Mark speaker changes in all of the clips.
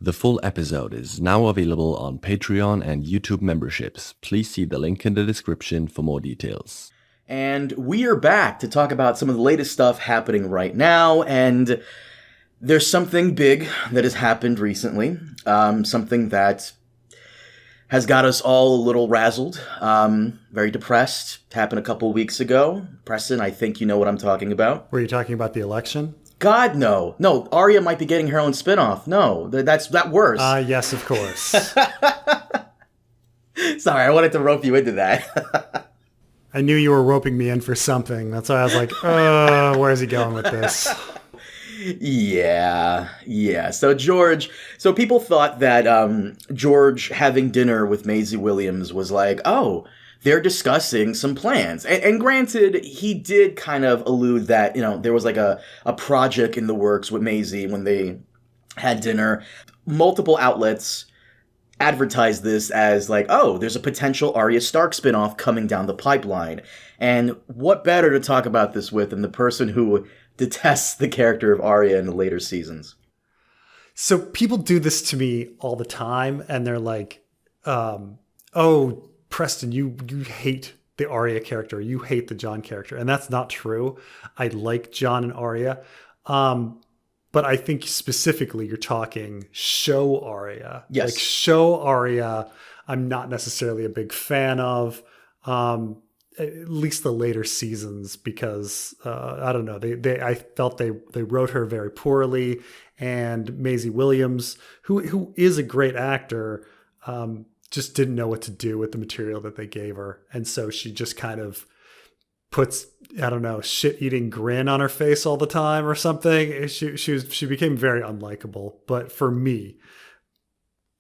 Speaker 1: The full episode is now available on Patreon and YouTube memberships. Please see the link in the description for more details.
Speaker 2: And we are back to talk about some of the latest stuff happening right now, and there's something big that has happened recently, something that has got us all a little razzled, very depressed. It happened a couple weeks ago. Preston, I think you know what I'm talking about.
Speaker 3: Were you talking about the election?
Speaker 2: God, no. No, Arya might be getting her own spinoff. No, that worse.
Speaker 3: Yes, of course.
Speaker 2: Sorry, I wanted to rope you into that.
Speaker 3: I knew you were roping me in for something. That's why I was like, where's he going with this?
Speaker 2: Yeah. So people thought that George having dinner with Maisie Williams was like, oh, they're discussing some plans. And granted, he did kind of allude that, there was like a project in the works with Maisie when they had dinner. Multiple outlets advertised this as like, oh, there's a potential Arya Stark spinoff coming down the pipeline. And what better to talk about this with than the person who detests the character of Arya in the later seasons.
Speaker 3: So people do this to me all the time, and they're like, oh, Preston, you hate the Arya character, you hate the Jon character. And that's not true. I like Jon and Arya. But I think specifically you're talking show Arya.
Speaker 2: Yes.
Speaker 3: Like show Arya, I'm not necessarily a big fan of. At least the later seasons, because I don't know, I felt they wrote her very poorly, and Maisie Williams, who is a great actor, just didn't know what to do with the material that they gave her, and so she just kind of puts, I don't know, shit-eating grin on her face all the time or something. She became very unlikable, but for me.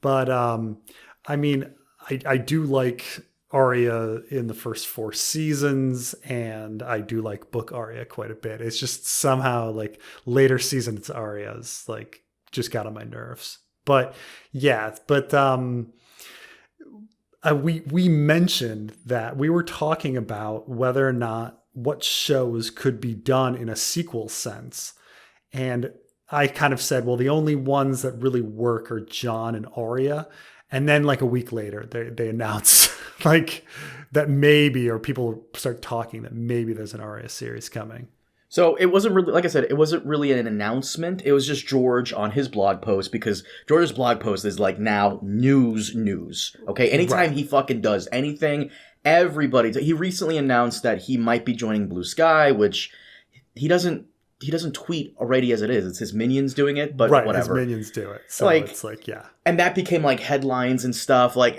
Speaker 3: But I mean, I do like Arya in the first 4 seasons, and I do like book Arya quite a bit. It's just somehow like later seasons Arya's like just got on my nerves. But yeah, we mentioned that we were talking about whether or not what shows could be done in a sequel sense. And I kind of said, well, the only ones that really work are Jon and Arya. And then like a week later, they announced like that maybe, or people start talking that maybe there's an Arya series coming.
Speaker 2: So it wasn't really, like I said, it wasn't really an announcement. It was just George on his blog post, because George's blog post is like now news. Okay, anytime he fucking does anything, he recently announced that he might be joining Blue Sky, which he doesn't tweet already as it is. It's his minions doing it, but whatever.
Speaker 3: His minions do it. So it's like, yeah.
Speaker 2: And that became like headlines and stuff. Like,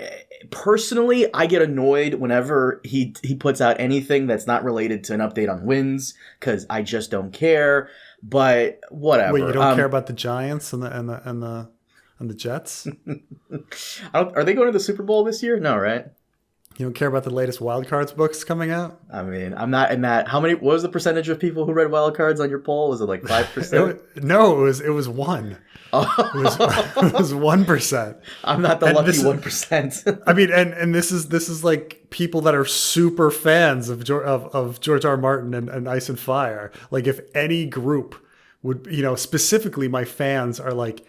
Speaker 2: personally, I get annoyed whenever he puts out anything that's not related to an update on wins, because I just don't care. But whatever.
Speaker 3: Wait, you don't care about the Giants and the Jets?
Speaker 2: Are they going to the Super Bowl this year? No, right?
Speaker 3: You don't care about the latest Wildcards books coming out?
Speaker 2: I mean, I'm not in that. What was the percentage of people who read Wildcards on your poll? Was it like 5%?
Speaker 3: No, it was 1. Oh. It was 1%.
Speaker 2: I'm not the lucky 1%.
Speaker 3: I mean, and this is like people that are super fans of George R. Martin and Ice and Fire. Like, if any group would, specifically my fans are like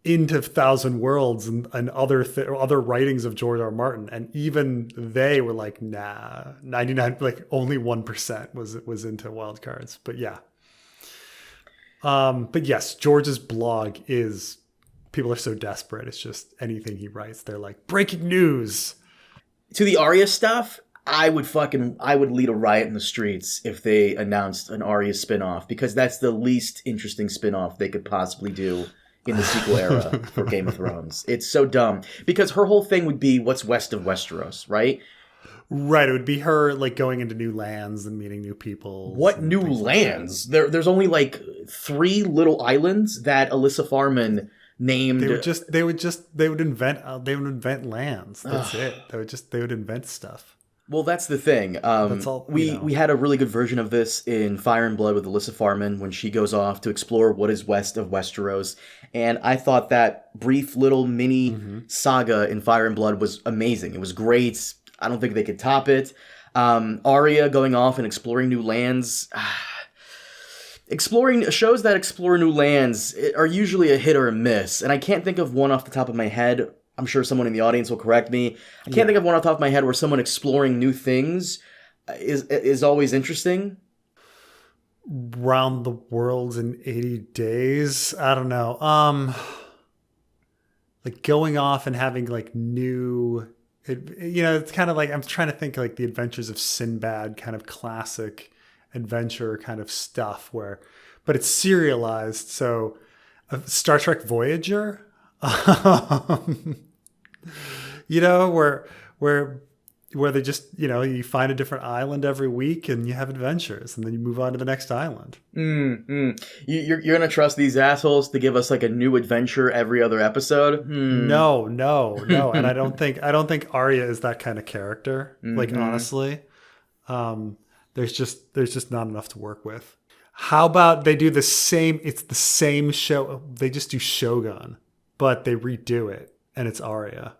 Speaker 3: into Thousand Worlds and other writings of George R. Martin, and even they were like, nah, 99, like only 1% was into Wildcards. But yeah. But yes, George's blog is, people are so desperate. It's just anything he writes, they're like, breaking news.
Speaker 2: To the Arya stuff, I would lead a riot in the streets if they announced an Arya spinoff, because that's the least interesting spinoff they could possibly do in the sequel era for Game of Thrones. It's so dumb, because her whole thing would be what's west of Westeros, right?
Speaker 3: Right, it would be her like going into new lands and meeting new people.
Speaker 2: What new lands? There's only like 3 little islands that Alyssa Farman named.
Speaker 3: They would invent lands. That's it. They would invent stuff.
Speaker 2: Well, that's the thing.
Speaker 3: That's all,
Speaker 2: we had a really good version of this in Fire and Blood with Alyssa Farman when she goes off to explore what is west of Westeros. And I thought that brief little mini saga in Fire and Blood was amazing. It was great. I don't think they could top it. Arya going off and exploring new lands. exploring shows that explore new lands are usually a hit or a miss, and I can't think of one off the top of my head. I'm sure someone in the audience will correct me. I can't think of one off the top of my head where someone exploring new things is always interesting.
Speaker 3: Round the world in 80 days. I don't know. Like going off and having like new, it's kind of like, I'm trying to think like the Adventures of Sinbad, kind of classic adventure kind of stuff but it's serialized. So Star Trek Voyager, where they just, you find a different island every week and you have adventures and then you move on to the next island.
Speaker 2: You're going to trust these assholes to give us like a new adventure every other episode?
Speaker 3: No. And I don't think Arya is that kind of character. Like, honestly, there's just not enough to work with. How about they do it's the same show. They just do Shogun, but they redo it and it's Arya.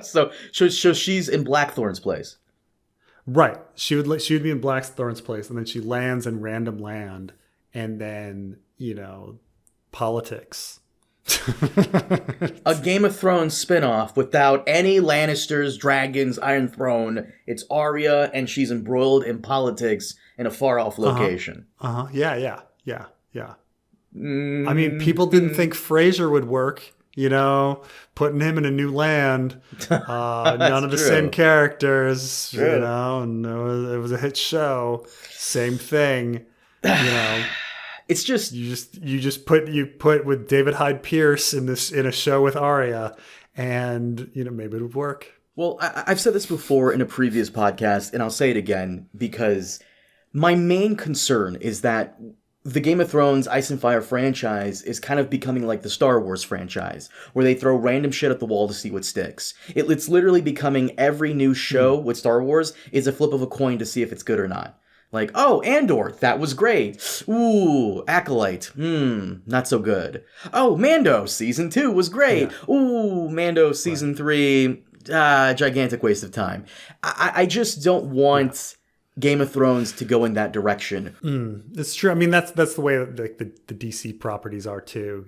Speaker 2: So she's in Blackthorn's place.
Speaker 3: Right. She would be in Blackthorn's place, and then she lands in random land, and then, politics.
Speaker 2: A Game of Thrones spinoff without any Lannisters, dragons, Iron Throne. It's Arya, and she's embroiled in politics in a far-off location.
Speaker 3: Yeah. I mean, people didn't think Frasier would work. Putting him in a new land, none of the same characters, and it was a hit show. Same thing,
Speaker 2: It's just
Speaker 3: you put with David Hyde Pierce in a show with Arya, and maybe it would work.
Speaker 2: Well, I've said this before in a previous podcast, and I'll say it again because my main concern is that the Game of Thrones Ice and Fire franchise is kind of becoming like the Star Wars franchise, where they throw random shit at the wall to see what sticks. It's literally becoming every new show with Star Wars is a flip of a coin to see if it's good or not. Like, oh, Andor, that was great. Ooh, Acolyte, not so good. Oh, Mando, Season 2 was great. Yeah. Ooh, Mando, Season 3, gigantic waste of time. I just don't want Game of Thrones to go in that direction.
Speaker 3: It's true. I mean, that's the way that the DC properties are too.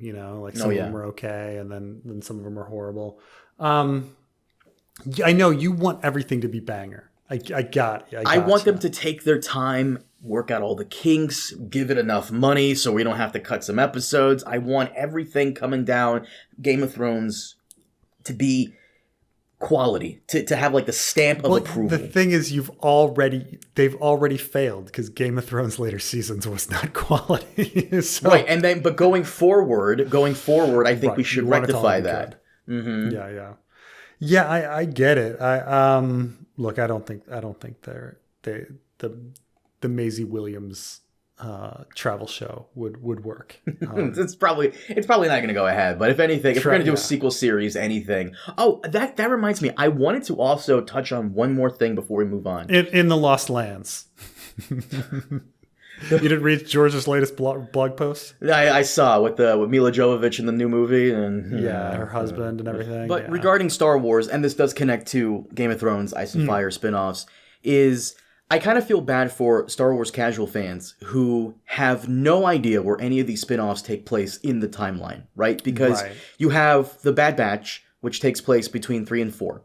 Speaker 3: Some of them are okay, and then some of them are horrible. I know you want everything to be banger. I
Speaker 2: want them to take their time, work out all the kinks, give it enough money so we don't have to cut some episodes. I want everything coming down Game of Thrones to be quality, to have like the stamp of approval.
Speaker 3: The thing is, they've already failed because Game of Thrones later seasons was not quality. So,
Speaker 2: right, but going forward, I think we should rectify that.
Speaker 3: Mm-hmm. Yeah. I get it. Look, I don't think the Maisie Williams travel show would work.
Speaker 2: It's probably not going to go ahead. But if anything, if we're going to do a sequel series, anything. Oh, that reminds me. I wanted to also touch on one more thing before we move on.
Speaker 3: In the Lost Lands. You didn't read George's latest blog post?
Speaker 2: I saw with Mila Jovovich in the new movie and
Speaker 3: her husband and everything.
Speaker 2: But regarding Star Wars, and this does connect to Game of Thrones, Ice and Fire spinoffs, is I kind of feel bad for Star Wars casual fans who have no idea where any of these spinoffs take place in the timeline, right? Because you have The Bad Batch, which takes place between 3 and 4.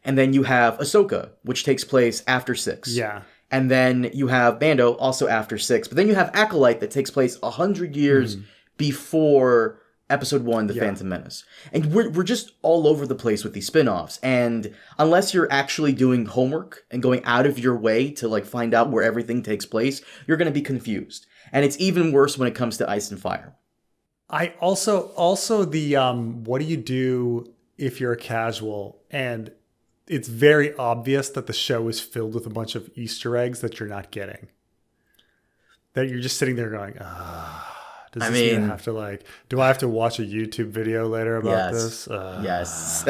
Speaker 2: And then you have Ahsoka, which takes place after 6.
Speaker 3: Yeah.
Speaker 2: And then you have Mando, also after 6. But then you have Acolyte that takes place 100 years before Episode 1, The Phantom Menace. And we're just all over the place with these spin-offs. And unless you're actually doing homework and going out of your way to like find out where everything takes place, you're going to be confused. And it's even worse when it comes to Ice and Fire.
Speaker 3: I also the what do you do if you're a casual and it's very obvious that the show is filled with a bunch of Easter eggs that you're not getting. That you're just sitting there going, Does
Speaker 2: I
Speaker 3: this mean I
Speaker 2: mean-
Speaker 3: have to like? Do I have to watch a YouTube video later about
Speaker 2: Yes.
Speaker 3: this?
Speaker 2: Yes.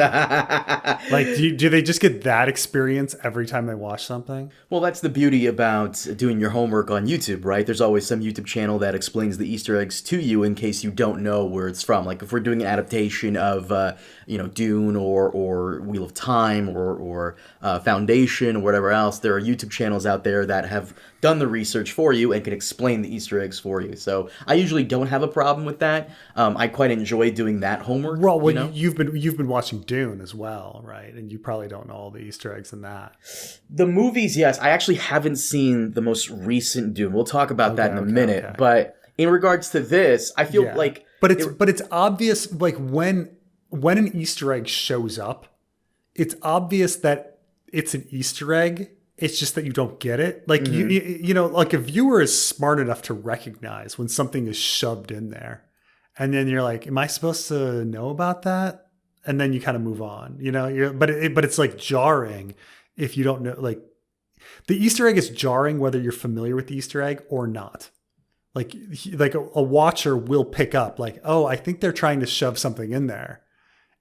Speaker 3: Like, do they just get that experience every time they watch something?
Speaker 2: Well, that's the beauty about doing your homework on YouTube, right? There's always some YouTube channel that explains the Easter eggs to you in case you don't know where it's from. Like if we're doing an adaptation of, Dune or Wheel of Time or Foundation or whatever else, there are YouTube channels out there that have done the research for you and can explain the Easter eggs for you. So I usually don't have a problem with that. I quite enjoy doing that homework.
Speaker 3: Well, you've been watching Dune as well, right? And you probably don't know all the Easter eggs in that.
Speaker 2: The movies, yes. I actually haven't seen the most recent Dune. We'll talk about that in a minute.
Speaker 3: Okay.
Speaker 2: But in regards to this, I feel like...
Speaker 3: But it's obvious, like when an Easter egg shows up, it's obvious that it's an Easter egg. It's just that you don't get it. Like like a viewer is smart enough to recognize when something is shoved in there. And then you're like, am I supposed to know about that? And then you kind of move on, but it's like jarring if you don't know, like the Easter egg is jarring whether you're familiar with the Easter egg or not. Like a watcher will pick up like, oh, I think they're trying to shove something in there.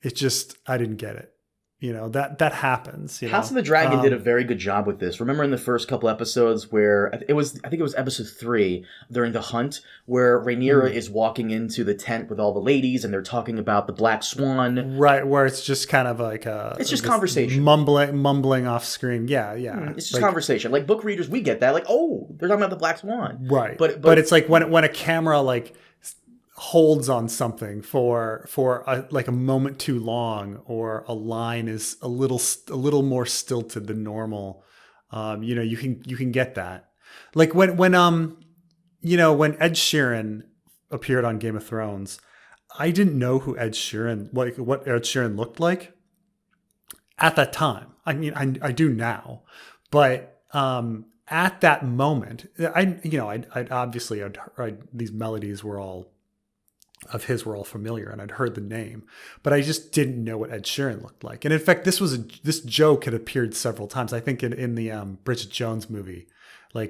Speaker 3: It's just, I didn't get it. That happens.
Speaker 2: House of the Dragon did a very good job with this. Remember in the first couple episodes where I think it was episode 3 during the hunt where Rhaenyra is walking into the tent with all the ladies and they're talking about the Black Swan.
Speaker 3: Right, where it's just kind of like
Speaker 2: it's just conversation.
Speaker 3: Mumbling off screen. Yeah.
Speaker 2: It's just conversation. Like book readers, we get that. Like, oh, they're talking about the Black Swan.
Speaker 3: Right.
Speaker 2: But
Speaker 3: it's like when a camera like holds on something for a moment too long, or a line is a little more stilted than normal. You can get that. Like when Ed Sheeran appeared on Game of Thrones, I didn't know who Ed Sheeran, like what Ed Sheeran looked like at that time. I mean, I do now, but at that moment, I'd obviously these melodies were all familiar, and I'd heard the name, but I just didn't know what Ed Sheeran looked like. And in fact, this joke had appeared several times. I think in the Bridget Jones movie, they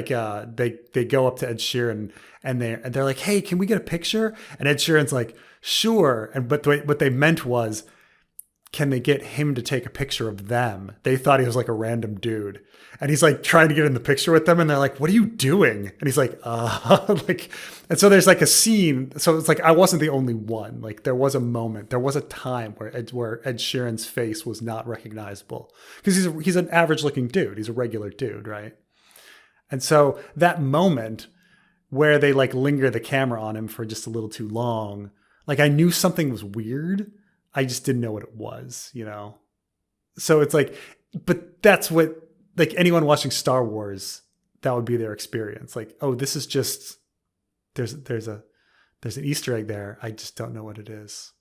Speaker 3: go up to Ed Sheeran and they're like, "Hey, can we get a picture?" And Ed Sheeran's like, "Sure." But what they meant was, can they get him to take a picture of them? They thought he was like a random dude. And he's like trying to get in the picture with them. And they're like, what are you doing? And he's like, and so there's like a scene. So it's like, I wasn't the only one. Like there was a moment, there was a time where Ed Sheeran's face was not recognizable because he's an average looking dude. He's a regular dude. Right. And so that moment where they like linger the camera on him for just a little too long, like I knew something was weird. I just didn't know what it was, So it's like, but that's what, like anyone watching Star Wars, that would be their experience. Like, oh, this is just, there's an Easter egg there. I just don't know what it is,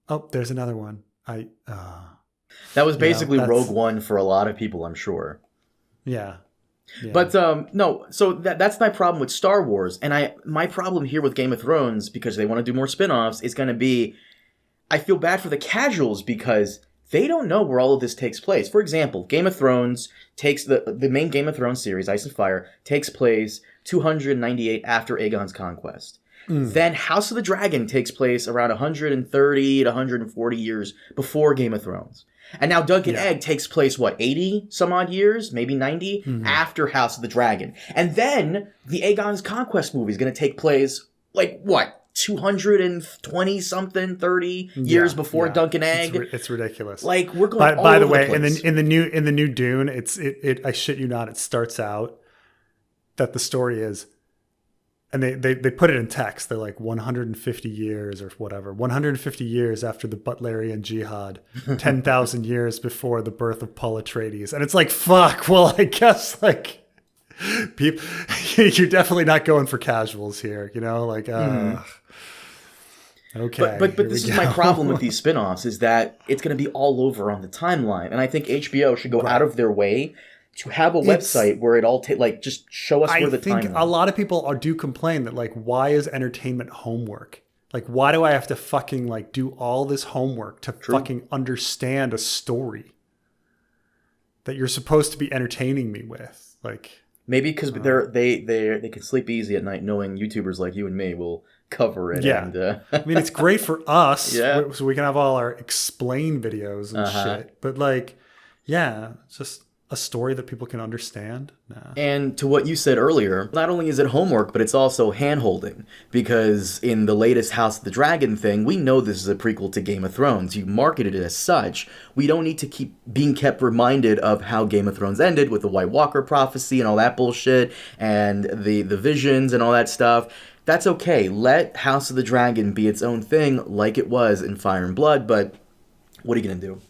Speaker 3: Oh, there's another one.
Speaker 2: That was basically Rogue One for a lot of people, I'm sure.
Speaker 3: Yeah.
Speaker 2: But no, so that's my problem with Star Wars. And my problem here with Game of Thrones, because they want to do more spin-offs, is going to be, I feel bad for the casuals because they don't know where all of this takes place. For example, Game of Thrones takes the main Game of Thrones series, Ice and Fire, takes place 298 after Aegon's conquest. Then House of the Dragon takes place around 130 to 140 years before Game of Thrones. And now Duncan Egg takes place, 80 some odd years, maybe 90, after House of the Dragon. And then the Aegon's Conquest movie is going to take place, 220 something 30 years before Duncan Egg.
Speaker 3: It's ridiculous.
Speaker 2: Like we're going
Speaker 3: by the way,
Speaker 2: the place.
Speaker 3: in the new Dune, it I shit you not, it starts out that the story is, and they put it in text. They're like 150 years or whatever, 150 years after the Butlerian Jihad, 10,000 years before the birth of Paul Atreides, and it's like fuck. Well, I guess people, you're definitely not going for casuals here, Okay.
Speaker 2: But this is my problem with these spin-offs is that it's going to be all over on the timeline. And I think HBO should go out of their way to have a website where it all just show us where the timeline. I think
Speaker 3: a lot of people do complain that why is entertainment homework? Why do I have to fucking do all this homework to fucking understand a story that you're supposed to be entertaining me with?
Speaker 2: Maybe because they can sleep easy at night knowing YouTubers like you and me will cover it.
Speaker 3: Yeah.
Speaker 2: And,
Speaker 3: I mean, it's great for us,
Speaker 2: Yeah.
Speaker 3: so we can have all our explain videos and shit. But like, yeah, it's just a story that people can understand. Nah.
Speaker 2: And to what you said earlier, not only is it homework, but it's also hand-holding. Because in the latest House of the Dragon thing, we know this is a prequel to Game of Thrones. You marketed it as such. We don't need to keep being kept reminded of how Game of Thrones ended with the White Walker prophecy and all that bullshit, and the visions and all that stuff. That's okay. Let House of the Dragon be its own thing like it was in Fire and Blood, but what are you going to do?